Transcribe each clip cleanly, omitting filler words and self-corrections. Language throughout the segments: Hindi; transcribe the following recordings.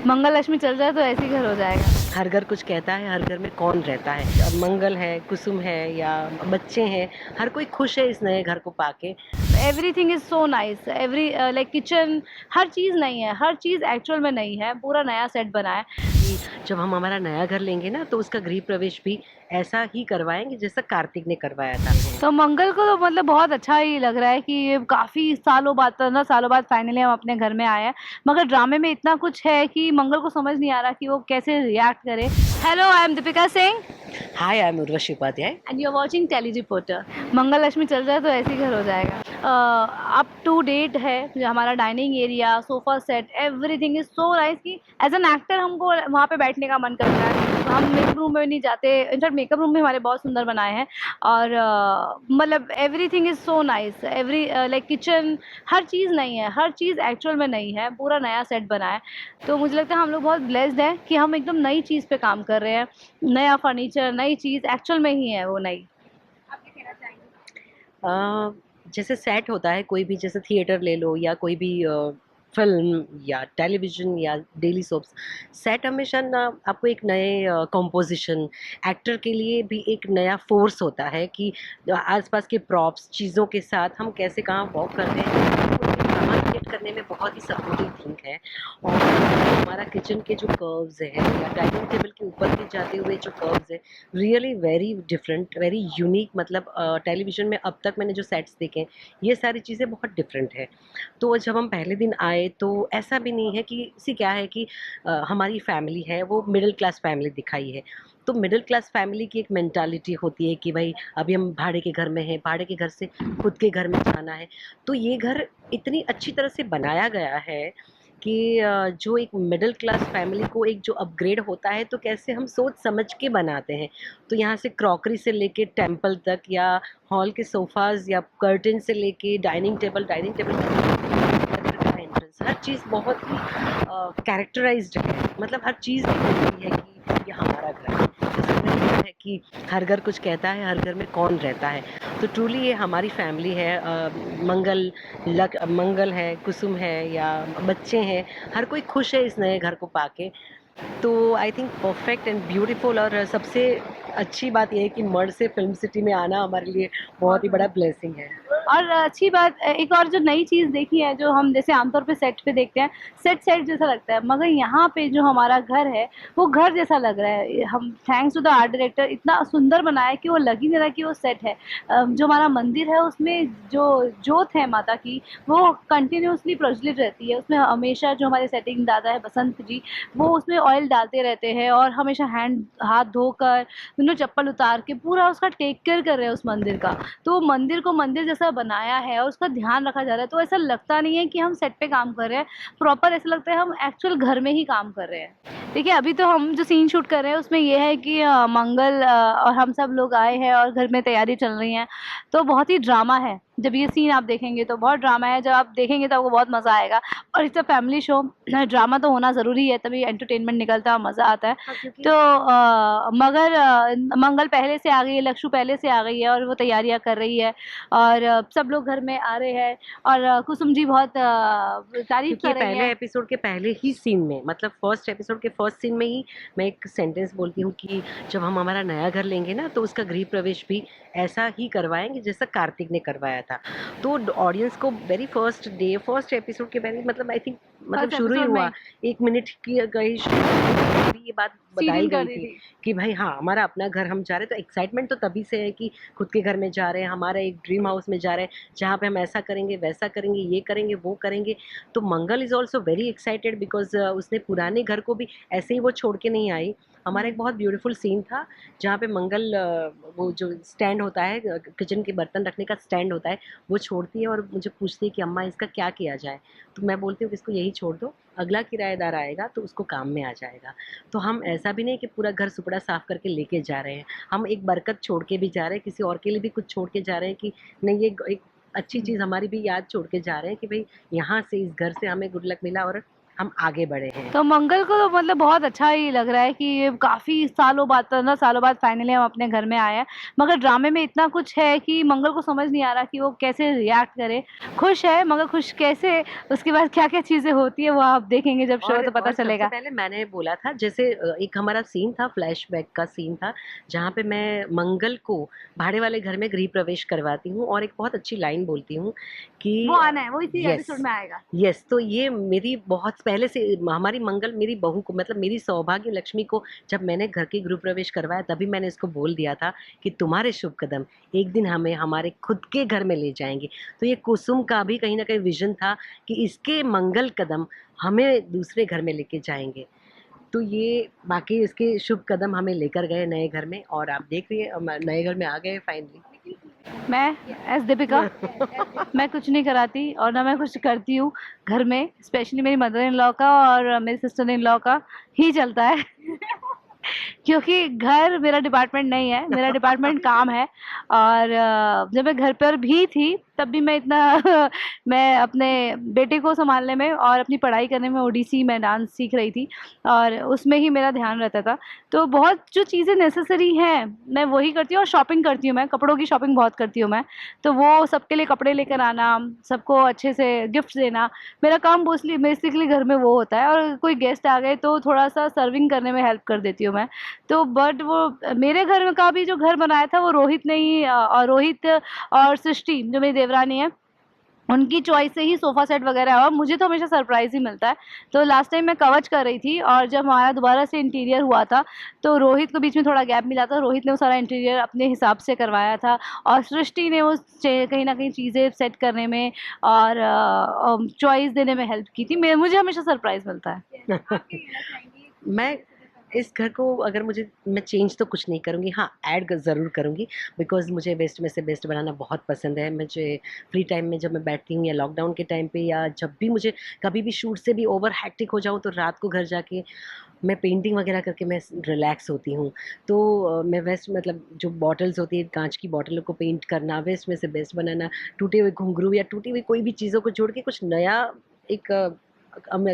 मंगल लक्ष्मी चल जाए तो ऐसे ही घर हो जाएगा। हर घर कुछ कहता है, हर घर में कौन रहता है। अब मंगल है, कुसुम है या बच्चे हैं, हर कोई खुश है इस नए घर को पाके। Everything is so nice, every like kitchen, हर चीज़ नई है, हर चीज़ एक्चुअल में नई है, पूरा नया सेट बना है। कि जब हम हमारा नया घर लेंगे ना तो उसका गृह प्रवेश भी ऐसा ही करवाएंगे जैसा कार्तिक ने करवाया था। तो मंगल को तो मतलब बहुत अच्छा ही लग रहा है कि ये काफ़ी सालों बाद, 15 सालों बाद फाइनली हम अपने घर में आए हैं। मगर ड्रामे में इतना कुछ है कि मंगल को समझ नहीं आ रहा कि वो कैसे रिएक्ट करे। Hello, I am Deepika Singh hi, I am Urvashi Upadhyay. And you are watching tele reporter. Mangal Lakshmi चल जाए तो ऐसे ही घर हो जाएगा। अप टू डेट है जो हमारा dining area, sofa set, everything is so nice कि एज एन एक्टर हमको वहाँ पे बैठने का मन करता है। हम मेकअप रूम में नहीं जाते, इनफैक्ट मेकअप रूम भी हमारे बहुत सुंदर बनाए हैं। और मतलब everything is so nice, every like kitchen, हर चीज़ नई है, हर चीज़ एक्चुअल में नई है, पूरा नया सेट बना है। तो मुझे लगता है हम लोग बहुत ब्लेस्ड हैं कि हम एकदम नई चीज़ पे काम कर रहे हैं। नया फर्नीचर, नई चीज़ एक्चुअल में ही है वो नई। आप क्या कहना चाहेंगे? अ, जैसे सेट होता है कोई भी, जैसे थिएटर ले लो या कोई भी फिल्म या टेलीविज़न या डेली सोप्स, सेट हमेशा ना आपको एक नए कंपोज़िशन, एक्टर के लिए भी एक नया फ़ोर्स होता है कि आस-पास के प्रॉप्स, चीज़ों के साथ हम कैसे कहाँ वॉक कर रहे हैं, उसको एक ड्रामा क्रिएट करने में बहुत ही सपोर्टिव थिंक है। और हमारा किचन के जो कर्व्स हैं या डाइनिंग टेबल के ऊपर के जाते हुए जो कर्व्स हैं, really very different, very unique. मतलब टेलीविज़न में अब तक मैंने जो सेट्स देखे हैं, ये सारी चीज़ें बहुत डिफरेंट है। तो जब हम पहले दिन आए तो ऐसा भी नहीं है कि सी क्या है कि हमारी फैमिली है वो मिडिल क्लास फैमिली दिखाई है। तो मिडिल क्लास फैमिली की एक मेंटालिटी होती है कि भाई अभी हम भाड़े के घर में हैं, भाड़े के घर से खुद के घर में जाना है। तो ये घर इतनी अच्छी तरह से बनाया गया है कि जो एक मिडिल क्लास फैमिली को एक जो अपग्रेड होता है तो कैसे हम सोच समझ के बनाते हैं। तो यहाँ से क्रॉकरी से लेके टेम्पल तक या हॉल के सोफ़ाज़ या कर्टेन से लेके डाइनिंग टेबल का एंट्रेंस, हर चीज़ बहुत ही कैरेक्टराइज़्ड है। मतलब हर चीज़ दिखती है कि ये हमारा घर है। जैसे मैंने कहा है कि हर घर कुछ कहता है, हर घर में कौन रहता है। तो ट्रूली ये हमारी फैमिली है। मंगल है, कुसुम है या बच्चे हैं, हर कोई खुश है इस नए घर को पाके। तो I think perfect and beautiful. और सबसे अच्छी बात ये है कि मर्ड से फिल्म सिटी में आना हमारे लिए बहुत ही बड़ा ब्लेसिंग है। और अच्छी बात, एक और जो नई चीज़ देखी है, जो हम जैसे आमतौर पे सेट पे देखते हैं, सेट सेट जैसा लगता है, मगर यहाँ पे जो हमारा घर है वो घर जैसा लग रहा है। हम thanks to the art director इतना सुंदर बनाया कि वो लग ही नहीं रहा कि वो सेट है। जो हमारा मंदिर है उसमें जो जोत है माता की, वो कंटिन्यूसली प्रज्वलित रहती है। उसमें हमेशा जो हमारे सेटिंग दादा है बसंत जी, वो उसमें ऑयल डालते रहते हैं और हमेशा हाथ धोकर, चप्पल उतार के पूरा उसका टेक केयर कर रहे हैं उस मंदिर का। तो मंदिर को मंदिर जैसा बनाया है और उसका ध्यान रखा जा रहा है, तो ऐसा लगता नहीं है कि हम सेट पे काम कर रहे हैं, प्रॉपर ऐसा लगता है हम एक्चुअल घर में ही काम कर रहे हैं। देखिए, अभी तो हम जो सीन शूट कर रहे हैं उसमें ये है कि मंगल और हम सब लोग आए हैं और घर में तैयारी चल रही है, तो बहुत ही ड्रामा है। जब ये सीन आप देखेंगे तो बहुत ड्रामा है, जब आप देखेंगे तो आपको बहुत मज़ा आएगा। और it's a family show, drama तो होना ज़रूरी है, तभी एंटरटेनमेंट निकलता है, मज़ा आता है। हाँ, क्योंकि तो मगर मंगल पहले से आ गई है, लक्षु पहले से आ गई है और वो तैयारियां कर रही है। और सब लोग घर में आ रहे हैं और कुसुम जी बहुत तारीफ क्योंकि ये कर रही पहले हैं। एपिसोड के पहले ही सीन में, मतलब फर्स्ट एपिसोड के फर्स्ट सीन में ही मैं एक सेंटेंस बोलती हूँ कि जब हम हमारा नया घर लेंगे ना तो उसका गृह प्रवेश भी ऐसा ही करवाएंगे जैसा कार्तिक ने करवाया था। तो ऑडियंस को very first day, first episode के पहले, मतलब आई थिंक, मतलब फर्स्ट शुरू ही एपिसोड में हुआ 1 मिनट की गई भी ये बात बताई सीरियल कर गई रही थी थी। कि भाई हाँ, हमारा अपना घर हम जा रहे हैं। तो एक्साइटमेंट तो तभी से है कि खुद के घर में जा रहे हैं, हमारा एक ड्रीम हाउस में जा रहे हैं जहाँ पे हम ऐसा करेंगे, वैसा करेंगे, ये करेंगे, वो करेंगे। तो Mangal is also very excited because उसने पुराने घर को भी ऐसे ही वो छोड़ के नहीं आई। हमारा एक बहुत ब्यूटीफुल सीन था जहाँ पे मंगल वो जो स्टैंड होता है, किचन के बर्तन रखने का स्टैंड होता है, वो छोड़ती है और मुझे पूछती है कि अम्मा इसका क्या किया जाए? तो मैं बोलती हूँ कि इसको यही छोड़ दो, अगला किराएदार आएगा तो उसको काम में आ जाएगा। तो हम ऐसा भी नहीं कि पूरा घर सुपड़ा साफ करके लेके जा रहे हैं, हम एक बरकत छोड़ के भी जा रहे हैं, किसी और के लिए भी कुछ छोड़ के जा रहे हैं कि नहीं, ये एक अच्छी चीज़ हमारी भी याद छोड़ के जा रहे हैं कि भाई यहाँ से, इस घर से हमें गुड लक मिला और हम आगे बढ़े हैं। तो मंगल को तो मतलब बहुत अच्छा ही लग रहा है कि ये काफ़ी सालों बाद 15 सालों बाद फाइनली हम अपने घर में आए हैं। मगर ड्रामे में इतना कुछ है कि मंगल को समझ नहीं आ रहा कि वो कैसे रिएक्ट करे। खुश है मगर खुश कैसे, उसके बाद क्या-क्या चीज़ें होती है वो आप देखेंगे जब शो तो पता और सबसे चलेगा। पहले मैंने बोला था, जैसे एक हमारा सीन था, फ्लैशबैक का सीन था, जहाँ पे मैं मंगल को भाड़े वाले घर में गृह प्रवेश करवाती हूँ और एक बहुत अच्छी लाइन बोलती हूँ कि वो आना है, वो इसी यस, एपिसोड में आएगा। यस, तो ये मेरी बहुत पहले से हमारी मंगल मेरी बहू को, मतलब मेरी सौभाग्य लक्ष्मी को, जब मैंने घर के गृह प्रवेश करवाया तभी मैंने इसको बोल दिया था कि तुम्हारे शुभ कदम एक दिन हमें हमारे खुद के घर में ले जाएंगे। तो ये कुसुम का भी कहीं ना कहीं विजन था कि इसके मंगल कदम हमें दूसरे घर में लेके जाएंगे। तो ये बाकी इसके शुभ कदम हमें लेकर गए नए घर में, और आप देख रही है हम नए घर में आ गए फाइनली। मैं एस दीपिका मैं कुछ नहीं कराती और ना मैं कुछ करती हूँ घर में, स्पेशली मेरी मदर इन लॉ का और मेरी सिस्टर इन लॉ का ही चलता है क्योंकि घर मेरा डिपार्टमेंट नहीं है, मेरा डिपार्टमेंट काम है। और जब मैं घर पर भी थी तब भी मैं इतना मैं अपने बेटे को संभालने में और अपनी पढ़ाई करने में, ओडिसी में डांस सीख रही थी और उसमें ही मेरा ध्यान रहता था। तो बहुत जो चीज़ें नेसेसरी हैं मैं वही करती हूँ और शॉपिंग करती हूँ, मैं कपड़ों की शॉपिंग बहुत करती हूँ मैं। तो वो सबके लिए कपड़े लेकर आना, सबको अच्छे से गिफ्ट देना, मेरा काम मोस्टली बेसिकली घर में वो होता है। और कोई गेस्ट आ गए तो थोड़ा सा सर्विंग करने में हेल्प कर देती हूँ मैं। तो बट वो मेरे घर में का भी जो घर बनाया था वो रोहित ने ही और रोहित और सृष्टि जो मेरी देवरानी है उनकी चॉइस से ही सोफ़ा सेट वगैरह हुआ। मुझे तो हमेशा सरप्राइज़ ही मिलता है। तो लास्ट टाइम मैं कवच कर रही थी और जब हमारा दोबारा से इंटीरियर हुआ था, तो रोहित को बीच में थोड़ा गैप मिला था। रोहित ने वो सारा इंटीरियर अपने हिसाब से करवाया था और सृष्टि ने वो चे कहीं न कहीं चीज़ें सेट करने में और चॉइस देने में हेल्प की थी। मैं मुझे हमेशा सरप्राइज़ मिलता है। मैं इस घर को अगर मैं चेंज तो कुछ नहीं करूँगी, हाँ, ऐड ज़रूर करूँगी, बिकॉज़ मुझे बेस्ट में से बेस्ट बनाना बहुत पसंद है। मुझे फ्री टाइम में जब मैं बैठती हूँ या लॉकडाउन के टाइम पे, या जब भी मुझे कभी भी शूट से भी ओवर हेक्टिक हो जाऊँ, तो रात को घर जाके मैं पेंटिंग वगैरह करके मैं रिलैक्स होती हूँ। तो मैं वेस्ट, मतलब जो बॉटल्स होती है, काँच की बॉटलों को पेंट करना, वेस्ट में से बेस्ट बनाना, टूटे हुए घुंघरू या टूटी हुई कोई भी चीज़ों को जोड़ के कुछ नया एक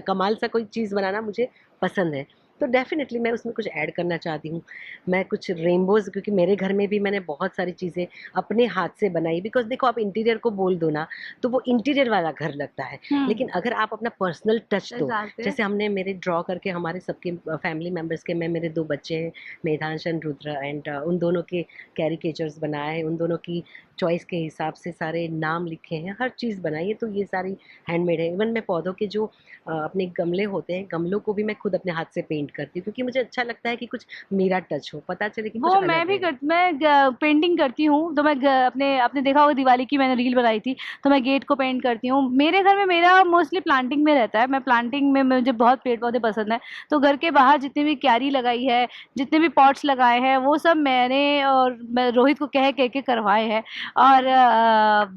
कमाल सा कोई चीज़ बनाना मुझे पसंद है। तो डेफ़िनेटली मैं उसमें कुछ ऐड करना चाहती हूँ। मैं कुछ रेनबोज़, क्योंकि मेरे घर में भी मैंने बहुत सारी चीज़ें अपने हाथ से बनाई, बिकॉज़ देखो, आप इंटीरियर को बोल दो ना, तो वो इंटीरियर वाला घर लगता है। लेकिन अगर आप अपना पर्सनल टच दो, जैसे हमने मेरे ड्रॉ करके हमारे सबके फैमिली मेंबर्स के, मेरे 2 बच्चे हैं, मेधांश एंड रुद्र, एंड उन दोनों के कैरिकेचर्स बनाए हैं, उन दोनों की चॉइस के हिसाब से सारे नाम लिखे हैं, हर चीज़ बनाई है, तो ये सारी हैंडमेड है। इवन मैं पौधों के जो अपने गमले होते हैं, गमलों को भी मैं खुद अपने हाथ से पेंट करती हूँ, क्योंकि मुझे अच्छा लगता है कि कुछ मेरा टच हो, पता चले कि कुछ वो अलग है। मैं पेंटिंग करती हूँ। तो मैं अपने आपने देखा होगा दिवाली की मैंने रील बनाई थी, तो मैं गेट को पेंट करती हूँ। मेरे घर में मेरा मोस्टली प्लांटिंग में रहता है। मैं प्लांटिंग में, मुझे बहुत पेड़ पौधे पसंद है। तो घर के बाहर जितनी भी क्यारी लगाई है, जितने भी पॉट्स लगाए हैं, वो सब मैंने और मैं रोहित को कह के करवाए हैं। और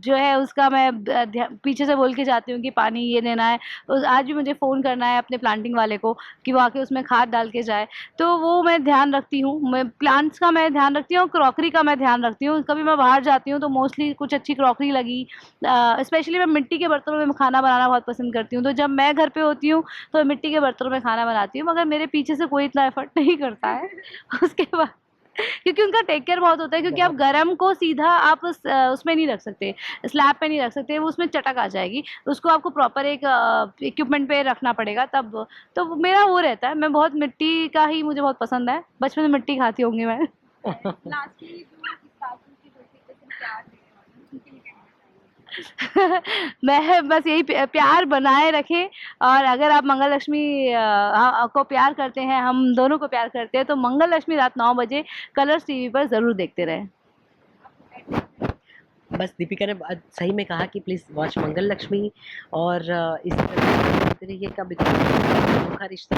जो है उसका मैं पीछे से बोल के जाती हूँ कि पानी ये देना है। आज भी मुझे फ़ोन करना है अपने प्लांटिंग वाले को कि वो आके उसमें खाद डाल के जाए। तो वो मैं ध्यान रखती हूँ। मैं प्लांट्स का मैं ध्यान रखती हूँ और क्रॉकरी का मैं ध्यान रखती हूँ। कभी मैं बाहर जाती हूँ तो मोस्टली कुछ अच्छी क्रॉकरी लगी। स्पेशली मैं मिट्टी के बर्तनों में खाना बनाना बहुत पसंद करती हूँ। तो जब मैं घर पे होती हूँ तो मैं मिट्टी के बर्तनों में खाना बनाती हूँ, मगर मेरे पीछे से कोई इतना एफर्ट नहीं करता है उसके बाद, क्योंकि उनका टेक केयर बहुत होता है। क्योंकि आप गरम को सीधा आप उसमें नहीं रख सकते, स्लैब पे नहीं रख सकते, वो उसमें चटक आ जाएगी। उसको आपको प्रॉपर एक इक्विपमेंट पे रखना पड़ेगा तब। तो मेरा वो रहता है, मैं बहुत मिट्टी का ही मुझे बहुत पसंद है। बचपन में मिट्टी खाती होंगी मैं। लास्टली जो सासू की बेटी पे तुम प्यार देने वाली हो, उनके लिए कहना मैं बस यही प्यार बनाए रखें। और अगर आप मंगल लक्ष्मी को प्यार करते हैं, हम दोनों को प्यार करते हैं, तो मंगल लक्ष्मी रात 9 बजे कलर्स टीवी पर ज़रूर देखते रहें। बस दीपिका ने सही में कहा कि प्लीज़ वॉच मंगल लक्ष्मी, और इसी तरह देखते रहिए का, अनोखा रिश्ता,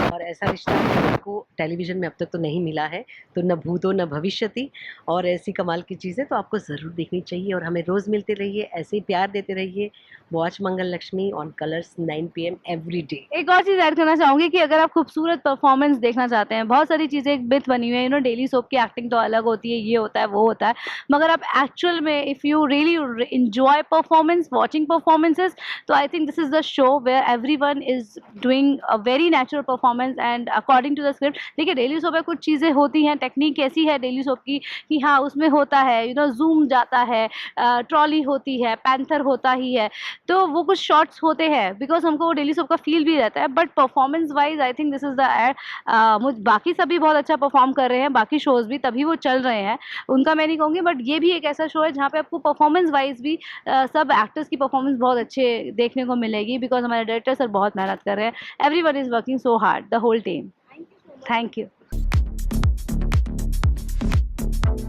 और ऐसा रिश्ता को टेलीविज़न में अब तक तो नहीं मिला है, तो न भूतो न भविष्यति, और ऐसी कमाल की चीज़ें तो आपको ज़रूर देखनी चाहिए। और हमें रोज़ मिलते रहिए, ऐसे ही प्यार देते रहिए। Watch Mangal Lakshmi on colours 9 PM every day. एक और चीज़ ऐड करना चाहूँगी कि अगर आप खूबसूरत परफॉर्मेंस देखना चाहते हैं, बहुत सारी चीज़ें एक मिथ बनी हुई है, डेली सोप की एक्टिंग तो अलग होती है, ये होता है, वो होता है, मगर आप एक्चुअल में if you really enjoy performance, watching performances, तो I think this is the show where everyone is doing a very natural performance and according to the script. देखिए डेली सोप में कुछ चीज़ें होती हैं, टेक्निक कैसी है डेली सोप की कि हाँ उसमें होता है जूम जाता है, ट्रॉली होती है, पैंथर होता ही है, तो वो कुछ शॉट्स होते हैं बिकॉज हमको वो डेली सोप का फील भी रहता है, but performance wise I think this is the ad. बाकी सभी बहुत अच्छा परफॉर्म कर रहे हैं, बाकी शोज़ भी तभी वो चल रहे हैं, उनका मैं नहीं कहूँगी, बट ये भी एक ऐसा शो है जहाँ पे आपको परफॉर्मेंस वाइज भी सब एक्टर्स की परफॉर्मेंस बहुत अच्छे देखने को मिलेगी बिकॉज हमारे डायरेक्टर सर बहुत मेहनत कर रहे हैं। Everyone is working so hard, the whole team. Thank you so much. Thank you.